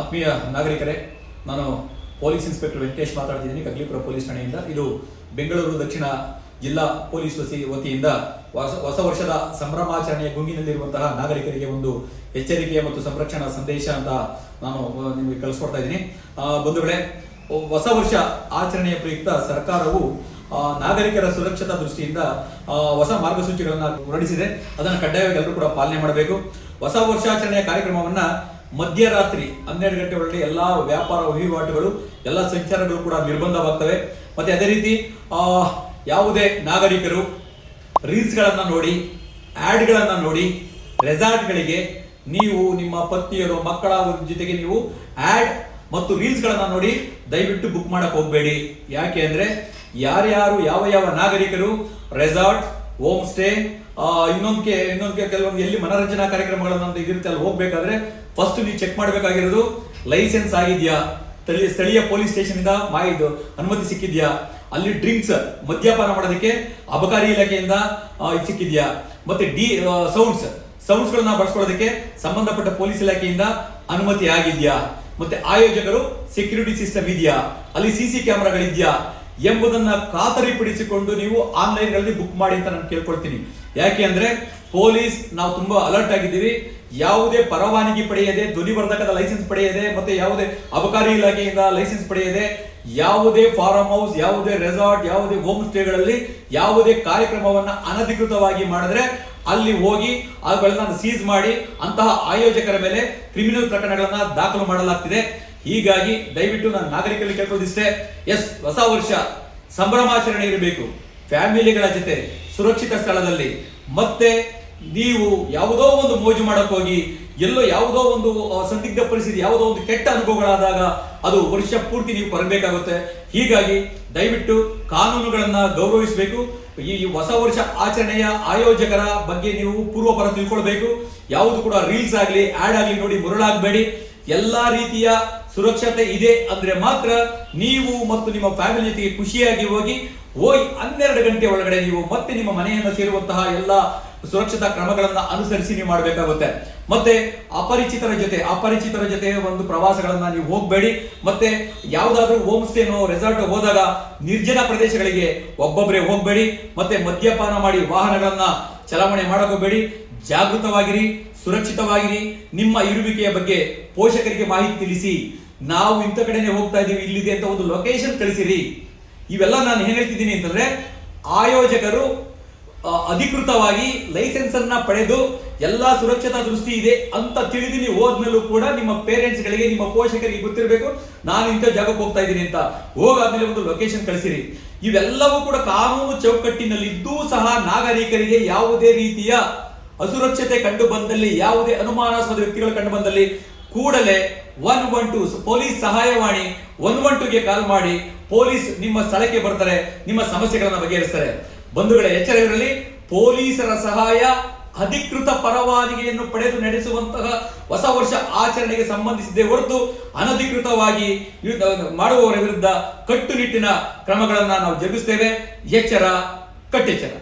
ಆತ್ಮೀಯ ನಾಗರಿಕರೇ, ನಾನು police inspector Venkatesh ಮಾತಾಡ್ತಿದ್ದೀನಿ ಕಗ್ಲಿಪುರ ಪೊಲೀಸ್ ಠಾಣೆಯಿಂದ. ಇದು ಬೆಂಗಳೂರು ದಕ್ಷಿಣ ಜಿಲ್ಲಾ ಪೊಲೀಸ್ ವತಿಯಿಂದ ಹೊಸ ವರ್ಷದ ಸಂಭ್ರಮಾಚರಣೆಯ ಗುಂಗಿನಲ್ಲಿರುವಂತಹ ನಾಗರಿಕರಿಗೆ ಒಂದು ಎಚ್ಚರಿಕೆಯ ಮತ್ತು ಸಂರಕ್ಷಣಾ ಸಂದೇಶ ಅಂತ ನಾನು ನಿಮಗೆ ಕಳಿಸ್ಕೊಡ್ತಾ ಇದ್ದೀನಿ. ಬಂಧುಗಳೇ, ಹೊಸ ವರ್ಷ ಆಚರಣೆಯ ಪ್ರಯುಕ್ತ ಸರ್ಕಾರವು ನಾಗರಿಕರ ಸುರಕ್ಷತಾ ದೃಷ್ಟಿಯಿಂದ ಹೊಸ ಮಾರ್ಗಸೂಚಿಗಳನ್ನು ಹೊರಡಿಸಿದೆ. ಅದನ್ನು ಕಡ್ಡಾಯವಾಗಿ ಎಲ್ಲರೂ ಕೂಡ ಪಾಲನೆ ಮಾಡಬೇಕು. ಹೊಸ ವರ್ಷಾಚರಣೆಯ ಕಾರ್ಯಕ್ರಮವನ್ನು ಮಧ್ಯರಾತ್ರಿ 12 ಗಂಟೆ ಒಳಗೆ ಎಲ್ಲ ವ್ಯಾಪಾರ ವಹಿವಾಟುಗಳು, ಎಲ್ಲ ಸಂಚಾರಗಳು ಕೂಡ ನಿರ್ಬಂಧವಾಗ್ತವೆ. ಮತ್ತು ಅದೇ ರೀತಿ ಯಾವುದೇ ನಾಗರಿಕರು ರೀಲ್ಸ್ಗಳನ್ನು ನೋಡಿ, ಆ್ಯಡ್ಗಳನ್ನು ನೋಡಿ ರೆಸಾರ್ಟ್ಗಳಿಗೆ ನೀವು ನಿಮ್ಮ ಪತ್ನಿಯರು ಮಕ್ಕಳ ಜೊತೆಗೆ ನೀವು ಆ್ಯಡ್ ಮತ್ತು ರೀಲ್ಸ್ಗಳನ್ನು ನೋಡಿ ದಯವಿಟ್ಟು ಬುಕ್ ಮಾಡಕ್ಕೆ ಹೋಗಬೇಡಿ. ಯಾಕೆ ಅಂದರೆ ಯಾರ್ಯಾರು ಯಾವ ನಾಗರಿಕರು ರೆಸಾರ್ಟ್, ಹೋಮ್ ಸ್ಟೇ, ಇನ್ನೊಂದು ಕೆಲವೊಂದು ಎಲ್ಲಿ ಮನೋರಂಜನಾ ಕಾರ್ಯಕ್ರಮಗಳನ್ನು ಇದಿರುತ್ತೆ ಅಲ್ಲಿ ಹೋಗ್ಬೇಕಾದ್ರೆ ಫಸ್ಟ್ ನೀವು ಚೆಕ್ ಮಾಡಬೇಕಾಗಿರೋದು ಲೈಸೆನ್ಸ್ ಆಗಿದೆಯಾ, ಸ್ಥಳೀಯ ಪೊಲೀಸ್ ಸ್ಟೇಷನ್ ಇಂದ ಅನುಮತಿ ಸಿಕ್ಕಿದ್ಯಾ, ಅಲ್ಲಿ ಡ್ರಿಂಕ್ಸ್ ಮದ್ಯಪಾನ ಮಾಡೋದಕ್ಕೆ ಅಬಕಾರಿ ಇಲಾಖೆಯಿಂದ ಸಿಕ್ಕಿದ್ಯಾ, ಮತ್ತೆ ಸೌಂಡ್ಸ್ಗಳನ್ನ ಬಳಸ್ಕೊಳ್ಳೋದಕ್ಕೆ ಸಂಬಂಧಪಟ್ಟ ಪೊಲೀಸ್ ಇಲಾಖೆಯಿಂದ ಅನುಮತಿ ಆಗಿದ್ಯಾ, ಮತ್ತೆ ಆಯೋಜಕರು ಸೆಕ್ಯೂರಿಟಿ ಸಿಸ್ಟಮ್ ಇದೆಯಾ, ಅಲ್ಲಿ CC ಕ್ಯಾಮೆರಾಗಳಿದ್ಯಾ ಎಂಬುದನ್ನ ಖಾತರಿಪಡಿಸಿಕೊಂಡು ನೀವು ಆನ್ಲೈನ್ಗಳಲ್ಲಿ ಬುಕ್ ಮಾಡಿ ಅಂತ ನಾನು ಕೇಳ್ಕೊಳ್ತೀನಿ. ಯಾಕೆ ಅಂದ್ರೆ ಪೊಲೀಸ್ ನಾವು ತುಂಬಾ ಅಲರ್ಟ್ ಆಗಿದ್ದೀವಿ. ಯಾವುದೇ ಪರವಾನಗಿ ಪಡೆಯದೆ, ಧ್ವನಿವರ್ಧಕದ ಲೈಸೆನ್ಸ್ ಪಡೆಯದೆ, ಮತ್ತೆ ಯಾವುದೇ ಅಬಕಾರಿ ಇಲಾಖೆಯಿಂದ ಲೈಸೆನ್ಸ್ ಪಡೆಯದೆ ಯಾವುದೇ ಫಾರ್ಮ್ ಹೌಸ್, ಯಾವುದೇ ರೆಸಾರ್ಟ್, ಯಾವುದೇ ಹೋಮ್ ಸ್ಟೇಗಳಲ್ಲಿ ಯಾವುದೇ ಕಾರ್ಯಕ್ರಮವನ್ನ ಅನಧಿಕೃತವಾಗಿ ಮಾಡಿದ್ರೆ ಅಲ್ಲಿ ಹೋಗಿ ಅವುಗಳನ್ನ ಸೀಸ್ ಮಾಡಿ ಅಂತಹ ಆಯೋಜಕರ ಮೇಲೆ ಕ್ರಿಮಿನಲ್ ಪ್ರಕರಣಗಳನ್ನ ದಾಖಲು ಮಾಡಲಾಗ್ತಿದೆ. ಹೀಗಾಗಿ ದಯವಿಟ್ಟು ನಾನು ನಾಗರಿಕರಲ್ಲಿ ಕೇಳ್ಕೊಳ್ಳೋದಿಷ್ಟೇ, ಹೊಸ ವರ್ಷ ಸಂಭ್ರಮಾಚರಣೆ ಇರಬೇಕು ಫ್ಯಾಮಿಲಿಗಳ ಜೊತೆ ಸುರಕ್ಷಿತ ಸ್ಥಳದಲ್ಲಿ. ಮತ್ತೆ ನೀವು ಯಾವುದೋ ಒಂದು ಮೋಜು ಮಾಡಕ್ ಹೋಗಿ ಎಲ್ಲೋ ಯಾವುದೋ ಒಂದು ಸಂದಿಗ್ಧ ಪರಿಸ್ಥಿತಿ, ಯಾವುದೋ ಒಂದು ಕೆಟ್ಟ ಅನುಭವಗಳಾದಾಗ ಅದು ವರ್ಷ ಪೂರ್ತಿ ನೀವು ಕೊರಬೇಕಾಗುತ್ತೆ. ಹೀಗಾಗಿ ದಯವಿಟ್ಟು ಕಾನೂನುಗಳನ್ನ ಗೌರವಿಸಬೇಕು. ಈ ಹೊಸ ವರ್ಷ ಆಚರಣೆಯ ಆಯೋಜಕರ ಬಗ್ಗೆ ನೀವು ಪೂರ್ವಪರ ತಿಳ್ಕೊಳ್ಬೇಕು. ಯಾವುದು ಕೂಡ ರೀಲ್ಸ್ ಆಗಲಿ, ಆಡ್ ಆಗಲಿ ನೋಡಿ ಮುರುಳಾಗಬೇಡಿ. ಎಲ್ಲಾ ರೀತಿಯ ಸುರಕ್ಷತೆ ಇದೆ ಅಂದ್ರೆ ಮಾತ್ರ ನೀವು ಮತ್ತು ನಿಮ್ಮ ಫ್ಯಾಮಿಲಿ ಜೊತೆಗೆ ಖುಷಿಯಾಗಿ ಹೋಗಿ 12 ಗಂಟೆ ಒಳಗಡೆ ನೀವು ಮತ್ತೆ ನಿಮ್ಮ ಮನೆಯನ್ನು ಸೇರುವಂತಹ ಎಲ್ಲ ಸುರಕ್ಷತಾ ಕ್ರಮಗಳನ್ನ ಅನುಸರಿಸಿ ನೀವು ಮಾಡಬೇಕಾಗುತ್ತೆ. ಮತ್ತೆ ಅಪರಿಚಿತರ ಜೊತೆ ಒಂದು ಪ್ರವಾಸಗಳನ್ನ ನೀವು ಹೋಗಬೇಡಿ. ಮತ್ತೆ ಯಾವುದಾದ್ರೂ ಹೋಮ್ ಸ್ಟೇನೋ ರೆಸಾರ್ಟ್ ಹೋದಾಗ ನಿರ್ಜನ ಪ್ರದೇಶಗಳಿಗೆ ಒಬ್ಬೊಬ್ಬರೇ ಹೋಗಬೇಡಿ. ಮತ್ತೆ ಮದ್ಯಪಾನ ಮಾಡಿ ವಾಹನಗಳನ್ನ ಚಲಾವಣೆ ಮಾಡಕೋಬೇಡಿ. ಜಾಗೃತವಾಗಿರಿ, ಸುರಕ್ಷಿತವಾಗಿರಿ. ನಿಮ್ಮ ಇರುವಿಕೆಯ ಬಗ್ಗೆ ಪೋಷಕರಿಗೆ ಮಾಹಿತಿ ತಿಳಿಸಿ. ನಾವು ಇಂಥ ಕಡೆನೆ ಹೋಗ್ತಾ ಇದೀವಿ, ಇಲ್ಲಿದೆ ಅಂತ ಒಂದು ಲೊಕೇಶನ್ ಕಳಿಸಿರಿ. ಇವೆಲ್ಲ ನಾನು ಏನ್ ಹೇಳ್ತಿದ್ದೀನಿ ಅಂತಂದ್ರೆ, ಆಯೋಜಕರು ಅಧಿಕೃತವಾಗಿ ಲೈಸೆನ್ಸ್ ಅನ್ನ ಪಡೆದು ಎಲ್ಲಾ ಸುರಕ್ಷತಾ ದೃಷ್ಟಿ ಇದೆ ಅಂತ ತಿಳಿದು ನೀವು ಹೋದ್ಮೇಲೂ ಕೂಡ ನಿಮ್ಮ ಪೇರೆಂಟ್ಸ್ ಗಳಿಗೆ, ನಿಮ್ಮ ಪೋಷಕರಿಗೆ ಗೊತ್ತಿರಬೇಕು ನಾನು ಇಂಥ ಜಾಗಕ್ಕೆ ಹೋಗ್ತಾ ಇದ್ದೀನಿ ಅಂತ. ಹೋಗಾದ್ಮೇಲೆ ಒಂದು ಲೊಕೇಶನ್ ಕಳಿಸಿರಿ. ಇವೆಲ್ಲವೂ ಕೂಡ ಕಾನೂನು ಚೌಕಟ್ಟಿನಲ್ಲಿ ಇದ್ದೂ ಸಹ ನಾಗರಿಕರಿಗೆ ಯಾವುದೇ ರೀತಿಯ ಅಸುರಕ್ಷತೆ ಕಂಡು ಬಂದಲ್ಲಿ, ಯಾವುದೇ ಅನುಮಾನಾಸ್ಪದ ವ್ಯಕ್ತಿಗಳು ಕಂಡು ಬಂದಲ್ಲಿ ಕೂಡಲೇ 112 ಪೊಲೀಸ್ ಸಹಾಯವಾಣಿ 112ಗೆ ಕಾಲ್ ಮಾಡಿ ಪೊಲೀಸ್ ನಿಮ್ಮ ಸ್ಥಳಕ್ಕೆ ಬರ್ತಾರೆ, ನಿಮ್ಮ ಸಮಸ್ಯೆಗಳನ್ನು ಬಗೆಹರಿಸ್ತಾರೆ. ಬಂಧುಗಳೇ, ಎಚ್ಚರವಿರಲಿ. ಪೊಲೀಸರ ಸಹಾಯ ಅಧಿಕೃತ ಪರವಾನಗಿಯನ್ನು ಪಡೆದು ನಡೆಸುವಂತಹ ಹೊಸ ವರ್ಷ ಆಚರಣೆಗೆ ಸಂಬಂಧಿಸಿದೆ ಹೊರತು ಅನಧಿಕೃತವಾಗಿ ಮಾಡುವವರ ವಿರುದ್ಧ ಕಟ್ಟುನಿಟ್ಟಿನ ಕ್ರಮಗಳನ್ನು ನಾವು ಜರುಗಿಸ್ತೇವೆ. ಎಚ್ಚರ, ಕಟ್ಟೆಚ್ಚರ.